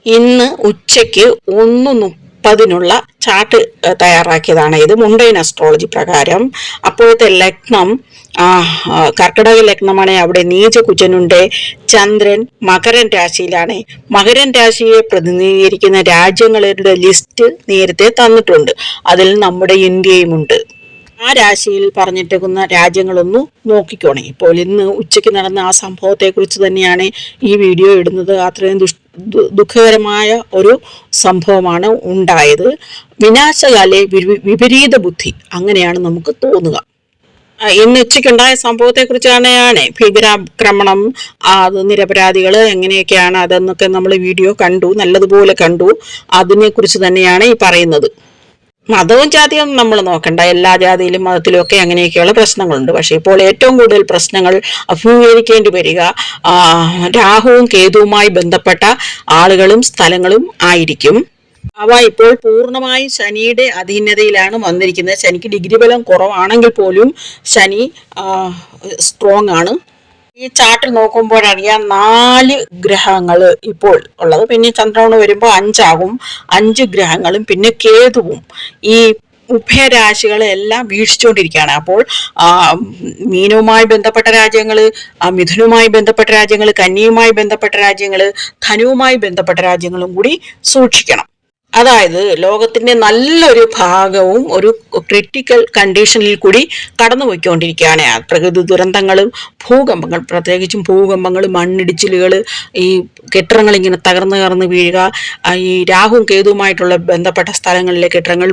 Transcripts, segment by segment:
ഇന്ന് ഉച്ചയ്ക്ക് 1:30 ചാർട്ട് തയ്യാറാക്കിയതാണ് ഇത് മുണ്ടൈൻ അസ്ട്രോളജി പ്രകാരം. അപ്പോഴത്തെ ലഗ്നം കർക്കിടക ലഗ്നമാണ്. അവിടെ നീചകുജനുണ്ട്. ചന്ദ്രൻ മകരൻ രാശിയിലാണ്. മകരൻ രാശിയെ പ്രതിനിധീകരിക്കുന്ന രാജ്യങ്ങളുടെ ലിസ്റ്റ് നേരത്തെ തന്നിട്ടുണ്ട്. അതിൽ നമ്മുടെ ഇന്ത്യയുമുണ്ട്. ആ രാശിയിൽ പറഞ്ഞിട്ടേക്കുന്ന രാജ്യങ്ങളൊന്ന് നോക്കിക്കോണേ. ഇപ്പോൾ ഇന്ന് ഉച്ചയ്ക്ക് നടന്ന ആ സംഭവത്തെക്കുറിച്ച് തന്നെയാണ് ഈ വീഡിയോ ഇടുന്നത്. അത്രയും ദുഃഖകരമായ ഒരു സംഭവമാണ് ഉണ്ടായത്. വിനാശകാലെ വിപരീത ബുദ്ധി, അങ്ങനെയാണ് നമുക്ക് തോന്നുക. ഇന്ന് ഉച്ചയ്ക്കുണ്ടായ സംഭവത്തെക്കുറിച്ചാണ് ഭീകരാക്രമണം, അത് നിരപരാധികൾ എങ്ങനെയൊക്കെയാണ് അതെന്നൊക്കെ നമ്മൾ വീഡിയോ കണ്ടു, നല്ലതുപോലെ കണ്ടു. അതിനെക്കുറിച്ച് തന്നെയാണ് ഈ പറയുന്നത്. മതവും ജാതിയും നമ്മൾ നോക്കണ്ട, എല്ലാ ജാതിയിലും മതത്തിലും ഒക്കെ അങ്ങനെയൊക്കെയുള്ള പ്രശ്നങ്ങളുണ്ട്. പക്ഷെ ഇപ്പോൾ ഏറ്റവും കൂടുതൽ പ്രശ്നങ്ങൾ അഭിമുഖീകരിക്കേണ്ടി വരിക രാഹുവും കേതുവുമായി ബന്ധപ്പെട്ട ആളുകളും സ്ഥലങ്ങളും ആയിരിക്കും. അവ ഇപ്പോൾ പൂർണ്ണമായും ശനിയുടെ അധീനതയിലാണ് വന്നിരിക്കുന്നത്. ശനിക്ക് ഡിഗ്രി ബലം കുറവാണെങ്കിൽ പോലും ശനി സ്ട്രോങ് ആണ്. ഈ ചാർട്ടിൽ നോക്കുമ്പോഴറിയാം 4 ഗ്രഹങ്ങൾ ഇപ്പോൾ ഉള്ളത്. പിന്നെ ചന്ദ്രന് വരുമ്പോൾ 5 5 ഗ്രഹങ്ങളും പിന്നെ കേതുവും ഈ ഉഭയരാശികളെല്ലാം വീക്ഷിച്ചുകൊണ്ടിരിക്കുകയാണ്. അപ്പോൾ മീനവുമായി ബന്ധപ്പെട്ട രാജ്യങ്ങൾ, മിഥുനുമായി ബന്ധപ്പെട്ട രാജ്യങ്ങൾ, കന്നിയുമായി ബന്ധപ്പെട്ട രാജ്യങ്ങൾ, ധനുവുമായി ബന്ധപ്പെട്ട രാജ്യങ്ങളും കൂടി സൂക്ഷിക്കണം. അതായത് ലോകത്തിന്റെ നല്ലൊരു ഭാഗവും ഒരു ക്രിട്ടിക്കൽ കണ്ടീഷനിൽ കൂടി കടന്നു പോയിക്കൊണ്ടിരിക്കുകയാണ്. പ്രകൃതി ദുരന്തങ്ങളും ഭൂകമ്പങ്ങൾ, പ്രത്യേകിച്ചും ഭൂകമ്പങ്ങൾ, മണ്ണിടിച്ചിലുകൾ, ഈ കെട്ടിടങ്ങൾ ഇങ്ങനെ തകർന്ന് വീഴുക, ഈ രാഹുവും കേതുവുമായിട്ടുള്ള ബന്ധപ്പെട്ട സ്ഥലങ്ങളിലെ കെട്ടിടങ്ങൾ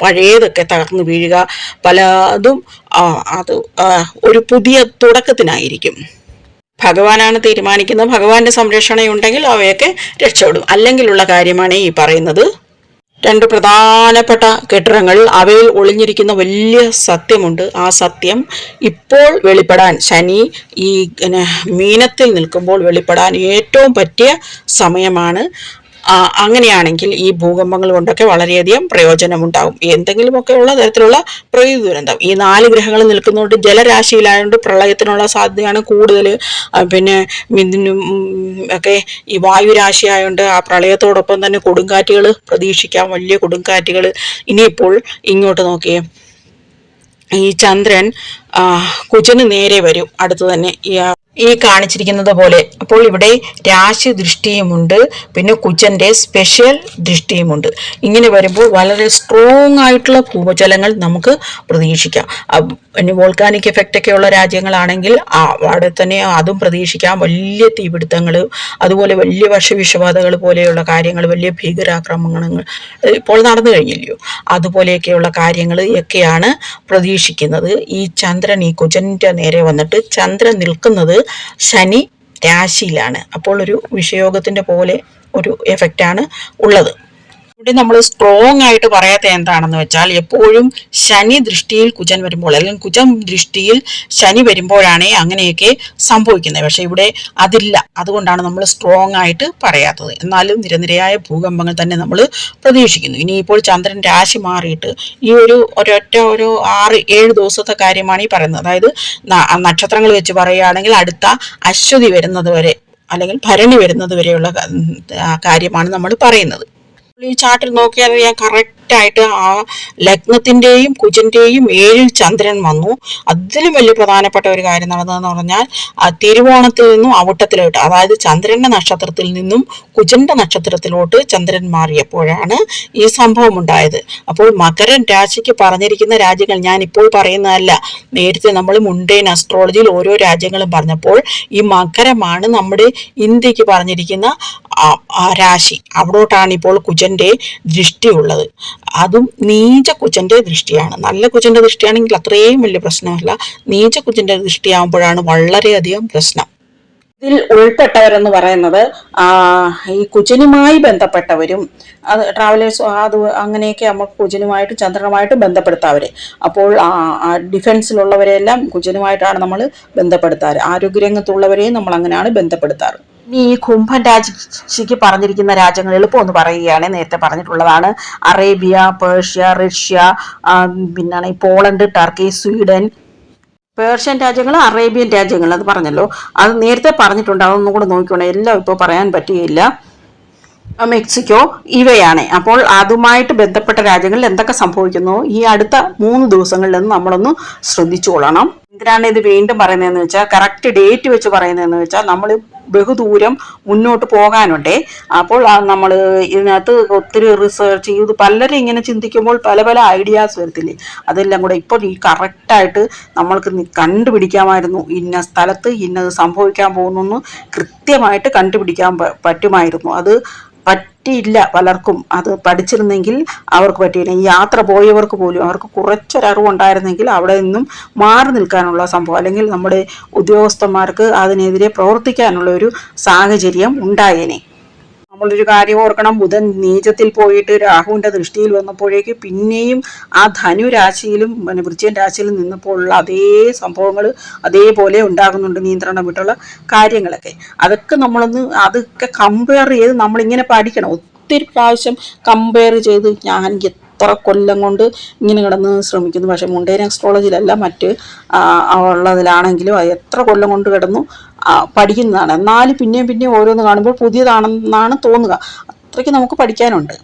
പഴയതൊക്കെ തകർന്നു വീഴുക, പലതും അത് ഒരു പുതിയ തുടക്കത്തിനായിരിക്കും. ഭഗവാനാണ് തീരുമാനിക്കുന്നത്. ഭഗവാന്റെ സംരക്ഷണം ഉണ്ടെങ്കിൽ അവയൊക്കെ രക്ഷപ്പെടും. അല്ലെങ്കിലുള്ള കാര്യമാണ് ഈ പറയുന്നത്. 2 പ്രധാനപ്പെട്ട കെട്ടിടങ്ങൾ, അവയിൽ ഒളിഞ്ഞിരിക്കുന്ന വലിയ സത്യമുണ്ട്. ആ സത്യം ഇപ്പോൾ വെളിപ്പെടാൻ, ശനി ഈ മീനത്തിൽ നിൽക്കുമ്പോൾ വെളിപ്പെടാൻ ഏറ്റവും പറ്റിയ സമയമാണ്. അങ്ങനെയാണെങ്കിൽ ഈ ഭൂകമ്പങ്ങൾ കൊണ്ടൊക്കെ വളരെയധികം പ്രയോജനമുണ്ടാകും. എന്തെങ്കിലുമൊക്കെ ഉള്ള തരത്തിലുള്ള പ്രകൃതി ദുരന്തം, ഈ 4 ഗ്രഹങ്ങൾ നിൽക്കുന്നതുകൊണ്ട് ജലരാശിയിലായതുകൊണ്ട് പ്രളയത്തിനുള്ള സാധ്യതയാണ് കൂടുതൽ. പിന്നെ ഇതിനും ഒക്കെ ഈ വായുരാശി ആയതുകൊണ്ട് ആ പ്രളയത്തോടൊപ്പം തന്നെ കൊടുങ്കാറ്റുകൾ പ്രതീക്ഷിക്കാം, വലിയ കൊടുങ്കാറ്റുകൾ. ഇനിയിപ്പോൾ ഇങ്ങോട്ട് നോക്കിയേ, ഈ ചന്ദ്രൻ കുജന് നേരെ വരും അടുത്ത് തന്നെ, ഈ കാണിച്ചിരിക്കുന്നത് പോലെ. അപ്പോൾ ഇവിടെ രാശി ദൃഷ്ടിയുമുണ്ട്, പിന്നെ കുജന്റെ സ്പെഷ്യൽ ദൃഷ്ടിയുമുണ്ട്. ഇങ്ങനെ വരുമ്പോൾ വളരെ സ്ട്രോങ് ആയിട്ടുള്ള ഭൂചലങ്ങൾ നമുക്ക് പ്രതീക്ഷിക്കാം. പിന്നെ വോൾക്കാനിക് എഫക്റ്റ് ഒക്കെ ഉള്ള രാജ്യങ്ങളാണെങ്കിൽ അവിടെ തന്നെ അതും പ്രതീക്ഷിക്കാം. വലിയ തീപിടുത്തങ്ങൾ, അതുപോലെ വലിയ വിഷബാധകൾ പോലെയുള്ള കാര്യങ്ങൾ, വലിയ ഭീകരാക്രമണങ്ങൾ ഇപ്പോൾ നടന്നു കഴിഞ്ഞില്ലയോ, അതുപോലെയൊക്കെയുള്ള കാര്യങ്ങൾ ഒക്കെയാണ് പ്രതീക്ഷിക്കുന്നത്. ഈ ചന്ദ്രൻ ഈ കുജന്റെ നേരെ വന്നിട്ട്, ചന്ദ്രൻ നിൽക്കുന്നത് ശനി രാശിയിലാണ്. അപ്പോൾ ഒരു വിഷയോഗത്തിന്റെ പോലെ ഒരു എഫക്റ്റാണ് ഉള്ളത്. ഇവിടെ നമ്മൾ സ്ട്രോങ് ആയിട്ട് പറയാത്ത എന്താണെന്ന് വെച്ചാൽ, എപ്പോഴും ശനി ദൃഷ്ടിയിൽ കുജൻ വരുമ്പോൾ, അല്ലെങ്കിൽ കുജൻ ദൃഷ്ടിയിൽ ശനി വരുമ്പോഴാണ് അങ്ങനെയൊക്കെ സംഭവിക്കുന്നത്. പക്ഷെ ഇവിടെ അതില്ല. അതുകൊണ്ടാണ് നമ്മൾ സ്ട്രോങ് ആയിട്ട് പറയാത്തത്. എന്നാലും നിരനിരയായ ഭൂകമ്പങ്ങൾ തന്നെ നമ്മൾ പ്രതീക്ഷിക്കുന്നു. ഇനിയിപ്പോൾ ചന്ദ്രൻ രാശി മാറിയിട്ട് ഈ ഒരൊറ്റ 6-7 ദിവസത്തെ കാര്യമാണ് ഈ പറയുന്നത്. അതായത് നക്ഷത്രങ്ങൾ വെച്ച് പറയുകയാണെങ്കിൽ അടുത്ത അശ്വതി വരുന്നത് വരെ, അല്ലെങ്കിൽ ഭരണി വരുന്നത് വരെയുള്ള കാര്യമാണ് നമ്മൾ പറയുന്നത്. ഈ ചാർട്ടിൽ നോക്കിയാൽ അറിയാം, കറക്റ്റായിട്ട് ആ ലഗ്നത്തിന്റെയും കുജന്റെയും 7-ൽ ചന്ദ്രൻ വന്നു. അതിലും വലിയ പ്രധാനപ്പെട്ട ഒരു കാര്യം നടന്നതെന്ന് പറഞ്ഞാൽ, തിരുവോണത്തിൽ നിന്നും അവിട്ടത്തിലോട്ട്, അതായത് ചന്ദ്രന്റെ നക്ഷത്രത്തിൽ നിന്നും കുജന്റെ നക്ഷത്രത്തിലോട്ട് ചന്ദ്രൻ മാറിയപ്പോഴാണ് ഈ സംഭവം ഉണ്ടായത്. അപ്പോൾ മകരൻ രാശിക്ക് പറഞ്ഞിരിക്കുന്ന രാജ്യങ്ങൾ ഞാൻ ഇപ്പോൾ പറയുന്നതല്ല, നേരത്തെ നമ്മൾ മുണ്ടൈൻ അസ്ട്രോളജിയിൽ ഓരോ രാജ്യങ്ങളും പറഞ്ഞപ്പോൾ ഈ മകരമാണ് നമ്മുടെ ഇന്ത്യക്ക് പറഞ്ഞിരിക്കുന്ന രാശി. അവിടോട്ടാണ് ഇപ്പോൾ കുജന്റെ ദൃഷ്ടി ഉള്ളത്. അതും നീച കുജന്റെ ദൃഷ്ടിയാണ്. നല്ല കുജന്റെ ദൃഷ്ടിയാണെങ്കിൽ അത്രയും വലിയ പ്രശ്നമല്ല. നീച കുജന്റെ ദൃഷ്ടിയാകുമ്പോഴാണ് വളരെയധികം പ്രശ്നം. ഇതിൽ ഉൾപ്പെട്ടവരെന്ന് പറയുന്നത് ഈ കുജനുമായി ബന്ധപ്പെട്ടവരും, അത് ട്രാവലേഴ്സ്, അത് അങ്ങനെയൊക്കെ നമുക്ക് കുജനുമായിട്ടും ചന്ദ്രനുമായിട്ടും ബന്ധപ്പെടുത്താവരെ. അപ്പോൾ ഡിഫൻസിലുള്ളവരെല്ലാം കുജനുമായിട്ടാണ് നമ്മൾ ബന്ധപ്പെടുത്താറ്. ആരോഗ്യരംഗത്തുള്ളവരെയും നമ്മൾ അങ്ങനെയാണ് ബന്ധപ്പെടുത്താറ്. ഇനി ഈ കുംഭൻ രാശിക്ക് പറഞ്ഞിരിക്കുന്ന രാജ്യങ്ങൾ എളുപ്പം ഒന്ന് പറയുകയാണ്. നേരത്തെ പറഞ്ഞിട്ടുള്ളതാണ്. അറേബ്യ, പേർഷ്യ, റഷ്യ, പിന്നെ പോളണ്ട്, ടർക്കി, സ്വീഡൻ. പേർഷ്യൻ രാജ്യങ്ങൾ, അറേബ്യൻ രാജ്യങ്ങൾ, അത് പറഞ്ഞല്ലോ, അത് നേരത്തെ പറഞ്ഞിട്ടുണ്ട്. അതൊന്നും കൂടെ നോക്കിക്കോണേ. എല്ലാം ഇപ്പോൾ പറയാൻ പറ്റുകയില്ല. മെക്സിക്കോ ഇവയാണ്. അപ്പോൾ അതുമായിട്ട് ബന്ധപ്പെട്ട രാജ്യങ്ങളിൽ എന്തൊക്കെ സംഭവിക്കുന്നു ഈ അടുത്ത 3 ദിവസങ്ങളിൽ നിന്ന് നമ്മളൊന്ന് ശ്രദ്ധിച്ചുകൊള്ളണം. എന്തിനാണ് ഇത് വീണ്ടും പറയുന്നതെന്ന് വെച്ചാൽ, കറക്റ്റ് ഡേറ്റ് വെച്ച് പറയുന്നതെന്ന് വെച്ചാൽ, നമ്മൾ ബഹുദൂരം മുന്നോട്ട് പോകാനുണ്ടേ. അപ്പോൾ നമ്മൾ ഇതിനകത്ത് ഒത്തിരി റിസർച്ച് ചെയ്ത് പലരും ഇങ്ങനെ ചിന്തിക്കുമ്പോൾ പല പല ഐഡിയാസ് വരത്തില്ലേ, അതെല്ലാം കൂടെ ഇപ്പോൾ ഈ കറക്റ്റായിട്ട് നമ്മൾക്ക് കണ്ടുപിടിക്കാമായിരുന്നു. ഇന്ന സ്ഥലത്ത് ഇന്നത് സംഭവിക്കാൻ പോകുന്നു കൃത്യമായിട്ട് കണ്ടുപിടിക്കാൻ പറ്റുമായിരുന്നു. അത് പറ്റിയില്ല പലർക്കും. അത് പഠിച്ചിരുന്നെങ്കിൽ അവർക്ക് പറ്റിയില്ല. ഈ യാത്ര പോയവർക്ക് പോലും അവർക്ക് കുറച്ചൊരറിവുണ്ടായിരുന്നെങ്കിൽ അവിടെ നിന്നും മാറി നിൽക്കാനുള്ള സംഭവം, അല്ലെങ്കിൽ നമ്മുടെ ഉദ്യോഗസ്ഥന്മാർക്ക് അതിനെതിരെ പ്രവർത്തിക്കാനുള്ള ഒരു സാഹചര്യം ഉണ്ടായേനെ. നമ്മളൊരു കാര്യം ഓർക്കണം, ബുധൻ നീചത്തിൽ പോയിട്ട് രാഹുവിൻ്റെ ദൃഷ്ടിയിൽ വന്നപ്പോഴേക്ക് പിന്നെയും ആ ധനു രാശിയിലും വൃശ്ചിക രാശിയിലും നിന്നപ്പോഴുള്ള അതേ സംഭവങ്ങൾ അതേപോലെ ഉണ്ടാകുന്നുണ്ട്, നിയന്ത്രണം വിട്ടുള്ള കാര്യങ്ങളൊക്കെ. അതൊക്കെ കമ്പയർ ചെയ്ത് നമ്മളിങ്ങനെ പഠിക്കണം. ഒത്തിരി പ്രാവശ്യം കമ്പയർ ചെയ്ത് ഞാൻ എത്ര കൊല്ലം കൊണ്ട് ഇങ്ങനെ കിടന്ന് ശ്രമിക്കുന്നു. പക്ഷെ മുണ്ടേൻ അസ്ട്രോളജിയിലല്ല, മറ്റ് ഉള്ളതിലാണെങ്കിലും എത്ര കൊല്ലം കൊണ്ട് കിടന്നു പഠിക്കുന്നതാണ്. എന്നാലും പിന്നെയും ഓരോന്ന് കാണുമ്പോൾ പുതിയതാണെന്നാണ് തോന്നുക. അത്രയ്ക്ക് നമുക്ക് പഠിക്കാനുണ്ട്.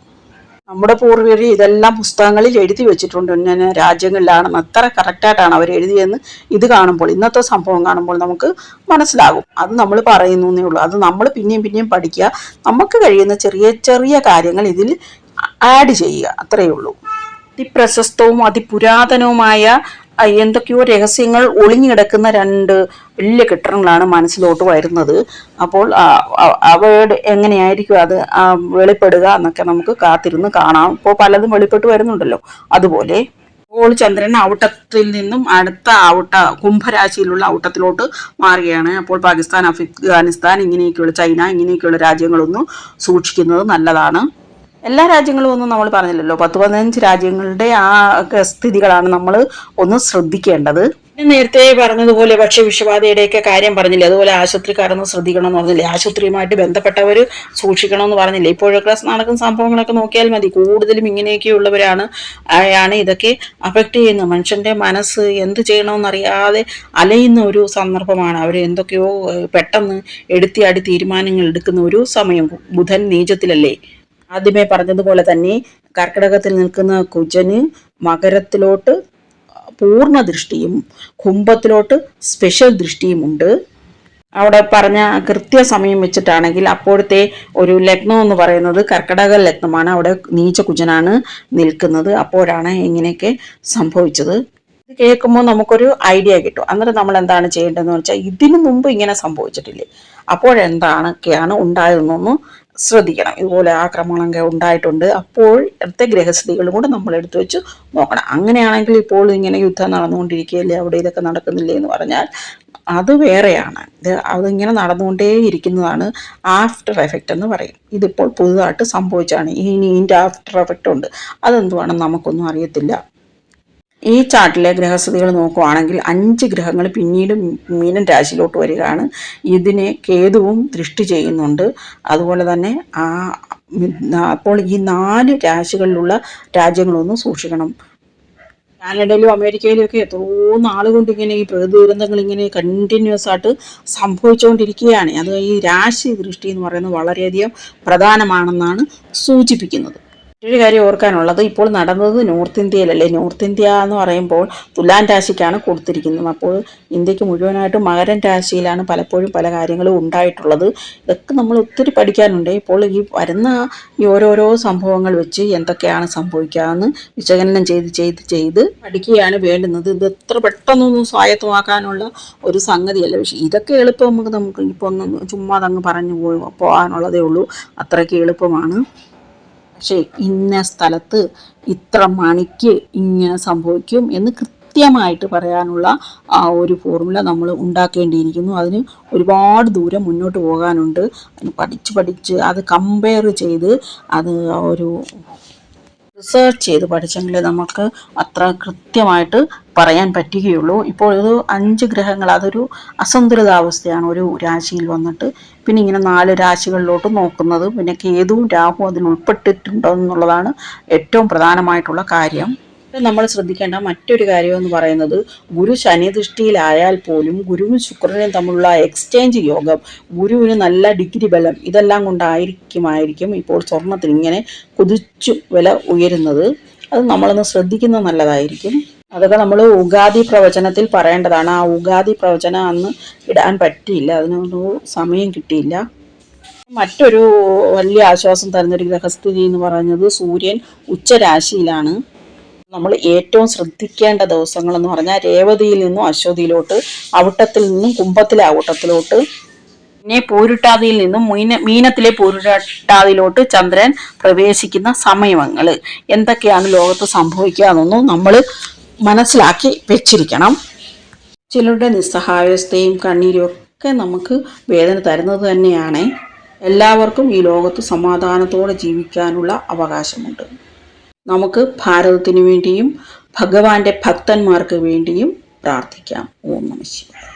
നമ്മുടെ പൂർവികർ ഇതെല്ലാം പുസ്തകങ്ങളിൽ എഴുതി വെച്ചിട്ടുണ്ട്, ഇങ്ങനെ രാജ്യങ്ങളിലാണെന്ന്. അത്ര കറക്റ്റായിട്ടാണ് അവർ എഴുതിയെന്ന് ഇത് കാണുമ്പോൾ, ഇന്നത്തെ സംഭവം കാണുമ്പോൾ നമുക്ക് മനസ്സിലാകും. അത് നമ്മൾ പറയുന്നേ ഉള്ളൂ. അത് നമ്മൾ പിന്നെയും പഠിക്കുക. നമുക്ക് കഴിയുന്ന ചെറിയ ചെറിയ കാര്യങ്ങൾ ഇതിൽ ആഡ് ചെയ്യുക, അത്രയേ ഉള്ളൂ. അതിപ്രശസ്തവും അതിപുരാതനവുമായ എന്തൊക്കെയോ രഹസ്യങ്ങൾ ഒളിഞ്ഞുകിടക്കുന്ന 2 വലിയ കെട്ടിടങ്ങളാണ് മനസ്സിലോട്ട് വരുന്നത്. അപ്പോൾ അവയുടെ എങ്ങനെയായിരിക്കും അത് വെളിപ്പെടുക എന്നൊക്കെ നമുക്ക് കാത്തിരുന്ന് കാണാം. ഇപ്പോൾ പലതും വെളിപ്പെട്ട് വരുന്നുണ്ടല്ലോ. അതുപോലെ ഇപ്പോൾ ചന്ദ്രൻ ഔട്ടത്തിൽ നിന്നും അടുത്ത കുംഭരാശിയിലുള്ള ഔട്ടത്തിലോട്ട് മാറുകയാണ്. അപ്പോൾ പാകിസ്ഥാൻ, അഫ്ഗാനിസ്ഥാൻ, ഇങ്ങനെയൊക്കെയുള്ള ചൈന, ഇങ്ങനെയൊക്കെയുള്ള രാജ്യങ്ങളൊന്നും സൂക്ഷിക്കുന്നത് നല്ലതാണ്. എല്ലാ രാജ്യങ്ങളും ഒന്നും നമ്മൾ പറഞ്ഞില്ലല്ലോ, 10-15 രാജ്യങ്ങളുടെ സ്ഥിതികളാണ് നമ്മൾ ഒന്ന് ശ്രദ്ധിക്കേണ്ടത്. നേരത്തെ പറഞ്ഞതുപോലെ ഭക്ഷ്യവിഷബാധയുടെയൊക്കെ കാര്യം പറഞ്ഞില്ലേ, അതുപോലെ ആശുപത്രിക്കാരൊന്ന് ശ്രദ്ധിക്കണം എന്ന് പറഞ്ഞില്ലേ, ആശുപത്രിയുമായിട്ട് ബന്ധപ്പെട്ടവർ സൂക്ഷിക്കണമെന്ന് പറഞ്ഞില്ലേ. ഇപ്പോഴൊക്കെ നടക്കുന്ന സംഭവങ്ങളൊക്കെ നോക്കിയാൽ മതി. കൂടുതലും ഇങ്ങനെയൊക്കെയുള്ളവരാണ് ഇതൊക്കെ അഫക്റ്റ് ചെയ്യുന്നത്. മനുഷ്യൻ്റെ മനസ്സ് എന്ത് ചെയ്യണമെന്നറിയാതെ അലയുന്ന ഒരു സന്ദർഭമാണ്. അവർ എന്തൊക്കെയോ പെട്ടെന്ന് എടുത്തിയാടി തീരുമാനങ്ങൾ എടുക്കുന്ന ഒരു സമയം. ബുധൻ നീചത്തിലല്ലേ. ആദ്യമേ പറഞ്ഞതുപോലെ തന്നെ കർക്കിടകത്തിൽ നിൽക്കുന്ന കുജന് മകരത്തിലോട്ട് പൂർണ്ണ ദൃഷ്ടിയും കുംഭത്തിലോട്ട് സ്പെഷ്യൽ ദൃഷ്ടിയുമുണ്ട്. അവിടെ പറഞ്ഞ കൃത്യസമയം വെച്ചിട്ടാണെങ്കിൽ അപ്പോഴത്തെ ഒരു ലഗ്നം എന്ന് പറയുന്നത് കർക്കിടക ലഗ്നമാണ്. അവിടെ നീച കുജനാണ് നിൽക്കുന്നത്. അപ്പോഴാണ് ഇങ്ങനെയൊക്കെ സംഭവിച്ചത്. ഇത് കേൾക്കുമ്പോൾ നമുക്കൊരു ഐഡിയ കിട്ടും. അന്നേരം നമ്മൾ എന്താണ് ചെയ്യേണ്ടതെന്ന് വെച്ചാൽ, ഇതിനു മുമ്പ് ഇങ്ങനെ സംഭവിച്ചിട്ടില്ലേ, അപ്പോഴെന്താണൊക്കെയാണ് ഉണ്ടായതെന്നൊന്ന് ശ്രദ്ധിക്കണം. ഇതുപോലെ ആക്രമണങ്ങൾ ഉണ്ടായിട്ടുണ്ട്, അപ്പോഴത്തെ ഗ്രഹസ്ഥിതികളും കൂടെ നമ്മൾ എടുത്തു വെച്ച് നോക്കണം. അങ്ങനെയാണെങ്കിൽ ഇപ്പോൾ ഇങ്ങനെ യുദ്ധം നടന്നുകൊണ്ടിരിക്കുകയല്ലേ, അവിടെ ഇതൊക്കെ നടക്കുന്നില്ലേ എന്ന് പറഞ്ഞാൽ അത് വേറെയാണ്. അതിങ്ങനെ നടന്നുകൊണ്ടേ ഇരിക്കുന്നതാണ് ആഫ്റ്റർ എഫക്റ്റ് എന്ന് പറയും. ഇതിപ്പോൾ പുതുതായിട്ട് സംഭവിച്ചാണ്. ഇനി ഇതിൻ്റെ ആഫ്റ്റർ എഫക്റ്റ് ഉണ്ട്. അതെന്തുവാണെന്ന് നമുക്കൊന്നും അറിയത്തില്ല. ഈ ചാർട്ടിലെ ഗ്രഹസ്ഥിതികൾ നോക്കുവാണെങ്കിൽ 5 ഗ്രഹങ്ങൾ പിന്നീട് മീനൻ രാശിയിലോട്ട് വരികയാണ്. ഇതിനെ കേതുവും ദൃഷ്ടി ചെയ്യുന്നുണ്ട്. അതുപോലെ തന്നെ അപ്പോൾ ഈ 4 രാശികളിലുള്ള രാജ്യങ്ങളൊന്ന് സൂക്ഷിക്കണം. കാനഡയിലും അമേരിക്കയിലും ഒക്കെ എത്രയോ നാളുകൊണ്ട് ഇങ്ങനെ ഈ പ്രകൃതി ദുരന്തങ്ങൾ ഇങ്ങനെ കണ്ടിന്യൂസ് ആയിട്ട് സംഭവിച്ചുകൊണ്ടിരിക്കുകയാണ്. അത് ഈ രാശി ദൃഷ്ടി എന്ന് പറയുന്നത് വളരെയധികം പ്രധാനമാണെന്നാണ് സൂചിപ്പിക്കുന്നത്. മറ്റൊരു കാര്യം ഓർക്കാനുള്ളത്, ഇപ്പോൾ നടന്നത് നോർത്ത് ഇന്ത്യയിലല്ലേ. നോർത്ത് ഇന്ത്യ എന്ന് പറയുമ്പോൾ തുലാൻ രാശിക്കാണ് കൊടുത്തിരിക്കുന്നത്. അപ്പോൾ ഇന്ത്യക്ക് മുഴുവനായിട്ടും മകരൻ രാശിയിലാണ് പലപ്പോഴും പല കാര്യങ്ങളും ഉണ്ടായിട്ടുള്ളത്. ഇതൊക്കെ നമ്മൾ ഒത്തിരി പഠിക്കാനുണ്ട്. ഇപ്പോൾ ഈ വരുന്ന ഈ ഓരോരോ സംഭവങ്ങൾ വെച്ച് എന്തൊക്കെയാണ് സംഭവിക്കാമെന്ന് വിശകലനം ചെയ്ത് പഠിക്കുകയാണ് വേണ്ടുന്നത്. ഇത് എത്ര പെട്ടെന്നൊന്നും സ്വായത്തമാക്കാനുള്ള ഒരു സംഗതിയല്ല. പക്ഷേ ഇതൊക്കെ എളുപ്പം നമുക്ക് ഇപ്പോൾ ഒന്ന് ചുമ്മാ അങ്ങ് പറഞ്ഞു പോകാനുള്ളതേ ഉള്ളൂ. അത്രയ്ക്ക് എളുപ്പമാണ്. പക്ഷേ ഇന്ന സ്ഥലത്ത് ഇത്ര മണിക്ക് ഇങ്ങനെ സംഭവിക്കും എന്ന് കൃത്യമായിട്ട് പറയാനുള്ള ഒരു ഫോർമുല നമ്മൾ ഉണ്ടാക്കേണ്ടിയിരിക്കുന്നു. അതിന് ഒരുപാട് ദൂരം മുന്നോട്ട് പോകാനുണ്ട്. അതിന് പഠിച്ച് അത് കമ്പയർ ചെയ്ത് അത് ഒരു റിസർച്ച് ചെയ്ത് പഠിച്ചെങ്കിൽ നമുക്ക് അത്ര കൃത്യമായിട്ട് പറയാൻ പറ്റുകയുള്ളൂ. ഇപ്പോൾ ഇത് 5 ഗ്രഹങ്ങൾ, അതൊരു അസന്തുലിതാവസ്ഥയാണ് ഒരു രാശിയിൽ വന്നിട്ട്. പിന്നെ ഇങ്ങനെ 4 രാശികളിലോട്ട് നോക്കുന്നത്, പിന്നെ കേതുവും രാഹുവും അതിൽ ഉൾപ്പെട്ടിട്ടുണ്ടോ എന്നുള്ളതാണ് ഏറ്റവും പ്രധാനമായിട്ടുള്ള കാര്യം. നമ്മൾ ശ്രദ്ധിക്കേണ്ട മറ്റൊരു കാര്യം എന്ന് പറയുന്നത്, ഗുരു ശനിദൃഷ്ടിയിലായാൽ പോലും ഗുരുവും ശുക്രനും തമ്മിലുള്ള എക്സ്ചേഞ്ച് യോഗം, ഗുരുവിന് നല്ല ഡിഗ്രി ബലം, ഇതെല്ലാം കൊണ്ടായിരിക്കും ഇപ്പോൾ സ്വർണത്തിന് ഇങ്ങനെ കുതിച്ചു വില ഉയരുന്നത്. അത് നമ്മളൊന്ന് ശ്രദ്ധിക്കുന്നത് നല്ലതായിരിക്കും. അതൊക്കെ നമ്മൾ ഉഗാദി പ്രവചനത്തിൽ പറയേണ്ടതാണ്. ആ ഉഗാദി പ്രവചനം അന്ന് ഇടാൻ പറ്റിയില്ല, അതിനൊരു സമയം കിട്ടിയില്ല. മറ്റൊരു വലിയ ആശ്വാസം തരുന്നൊരു ഗ്രഹസ്ഥിതി എന്ന് പറയുന്നത്, സൂര്യൻ ഉച്ചരാശിയിലാണ്. നമ്മൾ ഏറ്റവും ശ്രദ്ധിക്കേണ്ട ദിവസങ്ങൾ എന്ന് പറഞ്ഞാൽ രേവതിയിൽ നിന്നും അശ്വതിയിലോട്ട്, അവിട്ടത്തിൽ നിന്നും കുംഭത്തിലെ അവിട്ടത്തിലോട്ട്, പിന്നെ പൂരുട്ടാതിയിൽ നിന്നും മീനത്തിലെ പൂരുട്ടാതിയിലോട്ട് ചന്ദ്രൻ പ്രവേശിക്കുന്ന സമയങ്ങൾ എന്തൊക്കെയാണ് ലോകത്ത് സംഭവിക്കുക എന്നൊന്നും നമ്മൾ മനസ്സിലാക്കി വെച്ചിരിക്കണം. ചിലരുടെ നിസ്സഹായാവസ്ഥയും കണ്ണീരും ഒക്കെ നമുക്ക് വേദന തരുന്നത് തന്നെയാണ്. എല്ലാവർക്കും ഈ ലോകത്ത് സമാധാനത്തോടെ ജീവിക്കാനുള്ള അവകാശമുണ്ട്. നമുക്ക് ഭാരതത്തിന് വേണ്ടിയും ഭഗവാന്റെ ഭക്തന്മാർക്ക് വേണ്ടിയും പ്രാർത്ഥിക്കാം. ഓം നമഃ ശിവായ.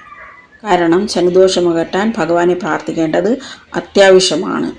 കാരണം ശനിദോഷം അകറ്റാൻ ഭഗവാനെ പ്രാർത്ഥിക്കേണ്ടത് അത്യാവശ്യമാണ്.